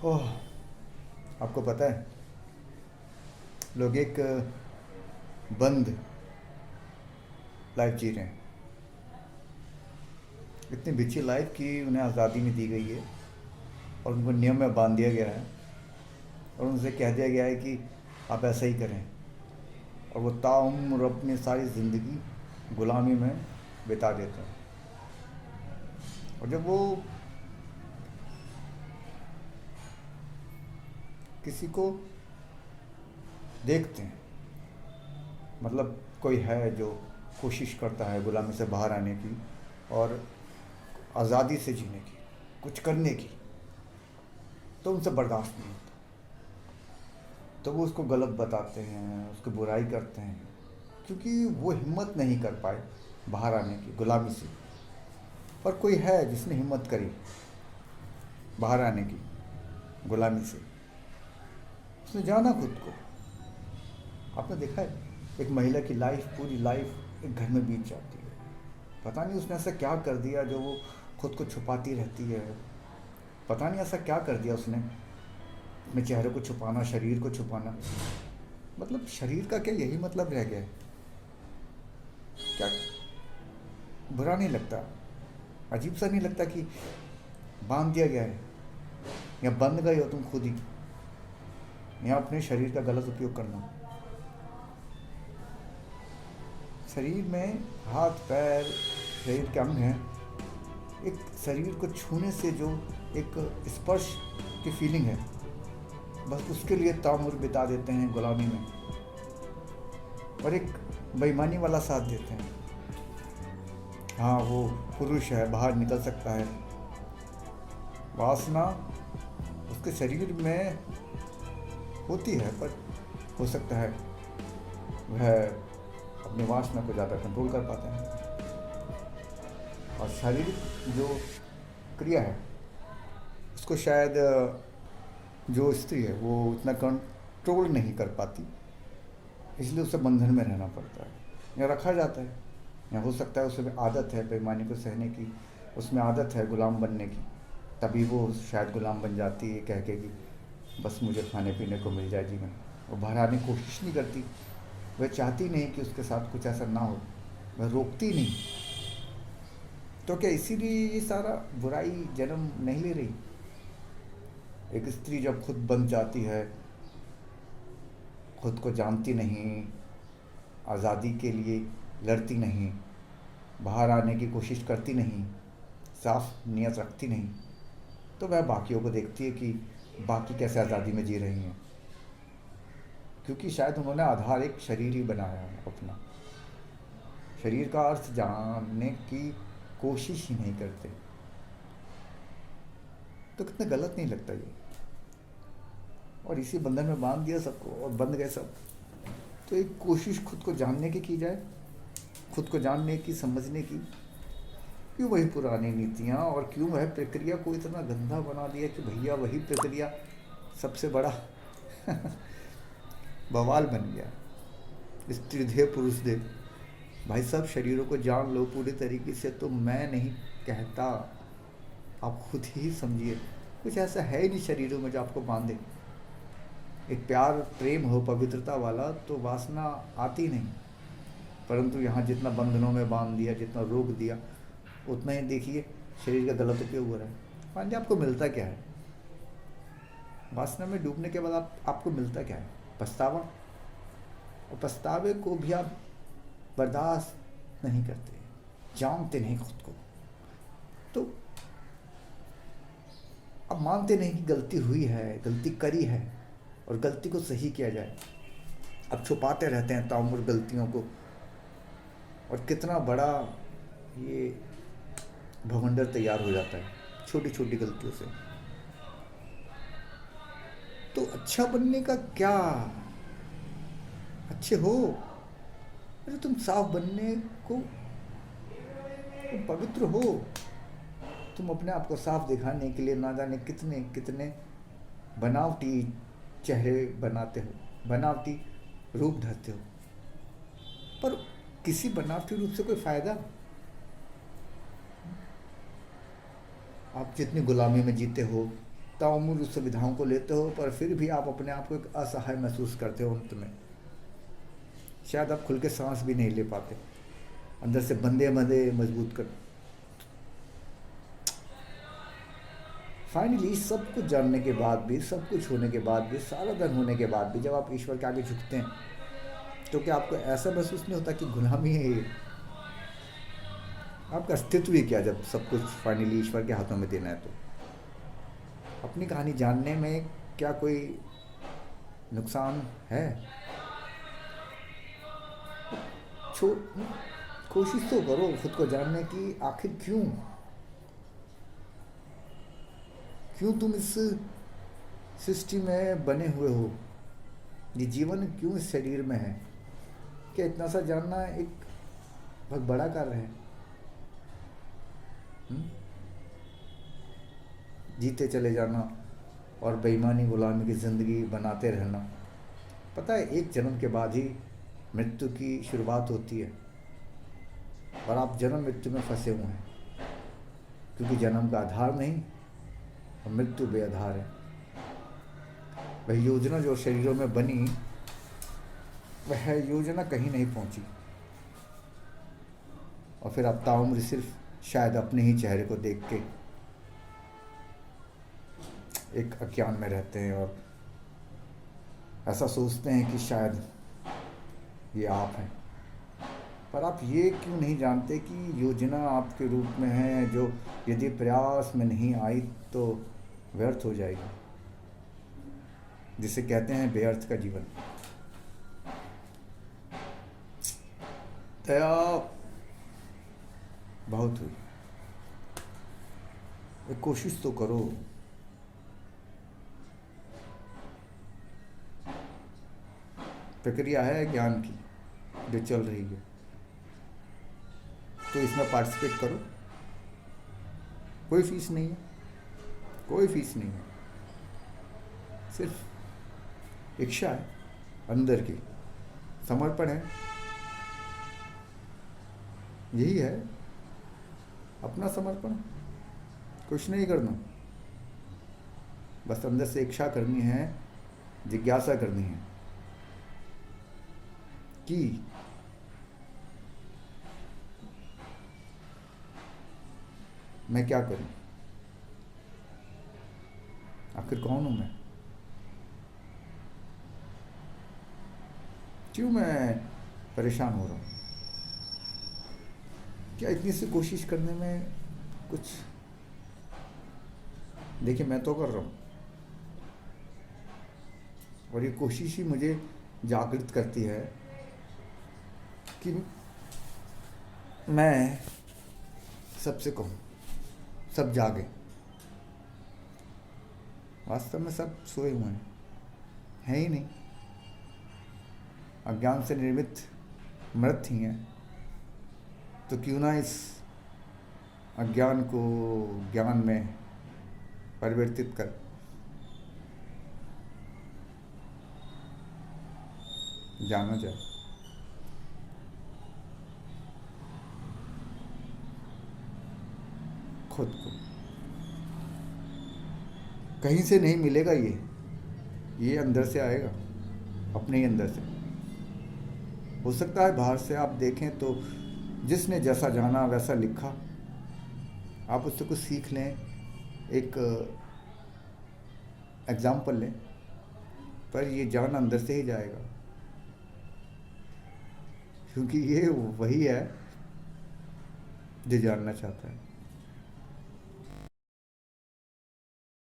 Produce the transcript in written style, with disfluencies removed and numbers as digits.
ओह, आपको पता है, लोग एक बंद लाइफ जी रहे हैं। इतनी बिच्छी लाइफ कि उन्हें आज़ादी नहीं दी गई है और उनको नियम में बांध दिया गया है और उनसे कह दिया गया है कि आप ऐसा ही करें, और वो ताउम्र अपनी सारी ज़िंदगी गुलामी में बिता देते हैं। और जब वो किसी को देखते हैं, मतलब कोई है जो कोशिश करता है गुलामी से बाहर आने की और आज़ादी से जीने की, कुछ करने की, तो उनसे बर्दाश्त नहीं होता। तो वो उसको गलत बताते हैं, उसकी बुराई करते हैं, क्योंकि वो हिम्मत नहीं कर पाए बाहर आने की गुलामी से। पर कोई है जिसने हिम्मत करी बाहर आने की गुलामी से, उसने जाना खुद को। आपने देखा है, एक महिला की लाइफ, पूरी लाइफ एक घर में बीत जाती है। पता नहीं उसने ऐसा क्या कर दिया जो वो खुद को छुपाती रहती है। पता नहीं ऐसा क्या कर दिया उसने, अपने चेहरे को छुपाना, शरीर को छुपाना। मतलब शरीर का क्या यही मतलब रह गया है क्या? बुरा नहीं लगता, अजीब सा नहीं लगता कि बांध दिया गया है, या बंद गए हो तुम खुद ही, या अपने शरीर का गलत उपयोग करना। शरीर में हाथ पैर, शरीर के अंग हैं, एक शरीर को छूने से जो एक स्पर्श की फीलिंग है, बस उसके लिए ताउम्र बिता देते हैं गुलामी में, और एक बेईमानी वाला साथ देते हैं। हाँ, वो पुरुष है, बाहर निकल सकता है, वासना उसके शरीर में होती है, पर हो सकता है वह अपनी वासना को ज़्यादा कंट्रोल कर पाते हैं। और शारीरिक जो क्रिया है उसको शायद जो स्त्री है वो उतना कंट्रोल नहीं कर पाती, इसलिए उसे बंधन में रहना पड़ता है या रखा जाता है। या हो सकता है उसमें आदत है बेईमानी को सहने की, उसमें आदत है गुलाम बनने की, तभी वो शायद गुलाम बन जाती है, कह के कि बस मुझे खाने पीने को मिल जाए जीवन। वो बाहर आने की कोशिश नहीं करती, वह चाहती नहीं कि उसके साथ कुछ ऐसा ना हो, वह रोकती नहीं। तो क्या इसीलिए ये सारा बुराई जन्म नहीं ले रही? एक स्त्री जब खुद बन जाती है, खुद को जानती नहीं, आज़ादी के लिए लड़ती नहीं, बाहर आने की कोशिश करती नहीं, साफ नियत रखती नहीं, तो वह बाकियों को देखती है कि बाकी कैसे आज़ादी में जी रही हैं, क्योंकि शायद उन्होंने आधार एक शरीर ही बनाया है अपना। शरीर का अर्थ जानने की कोशिश ही नहीं करते। तो कितना गलत नहीं लगता ये? और इसी बंधन में बांध दिया सबको और बंध गए सब। तो एक कोशिश खुद को जानने की जाए, खुद को जानने की, समझने की। क्यों वही पुरानी नीतियाँ, और क्यों वह प्रक्रिया को इतना गंदा बना दिया कि भैया वही प्रक्रिया सबसे बड़ा बवाल बन गया। स्त्री देह पुरुष देह, भाई साहब शरीरों को जान लो पूरी तरीके से। तो मैं नहीं कहता, आप खुद ही समझिए, कुछ ऐसा है ही नहीं शरीरों में जो आपको बांधे। एक प्यार प्रेम हो पवित्रता वाला तो वासना आती नहीं, परंतु यहाँ जितना बंधनों में बांध दिया, जितना रोक दिया, उतना ही देखिए शरीर का गलत उपयोग हो रहा है। मान आपको मिलता क्या है वासना में डूबने के बाद? आपको मिलता क्या है? पछतावा। और पछतावे को भी आप बर्दाश्त नहीं करते, जानते नहीं खुद को, तो अब मानते नहीं कि गलती हुई है, गलती करी है, और गलती को सही किया जाए। अब छुपाते रहते हैं ताउम्र गलतियों को, और कितना बड़ा ये भवंडर तैयार हो जाता है छोटी छोटी गलतियों से। तो अच्छा बनने का क्या? अच्छे हो, अरे तुम साफ बनने को, तुम पवित्र हो, तुम अपने आप को साफ दिखाने के लिए ना जाने कितने कितने बनावटी चेहरे बनाते हो, बनावटी रूप धरते हो। पर किसी बनावटी रूप से कोई फायदा? आप जितनी गुलामी में जीते हो, ताउम्र उस सुविधाओं को लेते हो, पर फिर भी आप अपने आप को एक असहाय महसूस करते हो अंत में। शायद आप खुल के सांस भी नहीं ले पाते, अंदर से बंधे बंधे मजबूत कर। फाइनली सब कुछ जानने के बाद भी, सब कुछ होने के बाद भी, सारा धन होने के बाद भी, जब आप ईश्वर के आगे झुकते हैं तो क्या आपको ऐसा महसूस नहीं होता कि गुलामी है ये? आपका अस्तित्व ही क्या जब सब कुछ फाइनली ईश्वर के हाथों में देना है? तो अपनी कहानी जानने में क्या कोई नुकसान है? छो कोशिश तो करो खुद को जानने की, आखिर क्यों क्यों तुम इस सृष्टि में बने हुए हो? ये जीवन क्यों इस शरीर में है? क्या इतना सा जानना एक बहुत बड़ा कार्य है? हुँ? जीते चले जाना और बेईमानी गुलामी की ज़िंदगी बनाते रहना। पता है एक जन्म के बाद ही मृत्यु की शुरुआत होती है, और आप जन्म मृत्यु में फंसे हुए हैं, क्योंकि जन्म का आधार नहीं और मृत्यु बेआधार है। वह योजना जो शरीरों में बनी, वह योजना कहीं नहीं पहुंची, और फिर आप ताउम्र सिर्फ शायद अपने ही चेहरे को देख के एक अज्ञान में रहते हैं और ऐसा सोचते हैं कि शायद ये आप हैं। पर आप ये क्यों नहीं जानते कि योजना आपके रूप में है, जो यदि प्रयास में नहीं आई तो व्यर्थ हो जाएगी, जिसे कहते हैं बेअर्थ का जीवन। दया बहुत हुई, एक कोशिश तो करो। प्रक्रिया है ज्ञान की जो चल रही है, तो इसमें पार्टिसिपेट करो। कोई फीस नहीं है, कोई फीस नहीं है, सिर्फ इच्छा है अंदर की, समर्पण है, यही है अपना समर्पण। कुछ नहीं करना, बस अंदर से इच्छा करनी है, जिज्ञासा करनी है कि मैं क्या करूं, आखिर कौन हूं मैं, क्यों मैं परेशान हो रहा हूं? क्या इतनी सी कोशिश करने में कुछ? देखिए मैं तो कर रहा हूं, और ये कोशिश ही मुझे जागृत करती है कि मैं सबसे कहूं, सब जागे। वास्तव में सब सोए हुए हैं ही नहीं, अज्ञान से निर्मित मृत ही हैं। तो क्यों ना इस अज्ञान को ज्ञान में परिवर्तित कर जाना जाए। खुद को कहीं से नहीं मिलेगा, ये अंदर से आएगा, अपने ही अंदर से। हो सकता है बाहर से आप देखें तो जिसने जैसा जाना वैसा लिखा, आप उससे कुछ सीख लें, एक एग्जाम्पल लें, पर ये जान अंदर से ही जाएगा, क्योंकि ये वही है जो जानना चाहता है।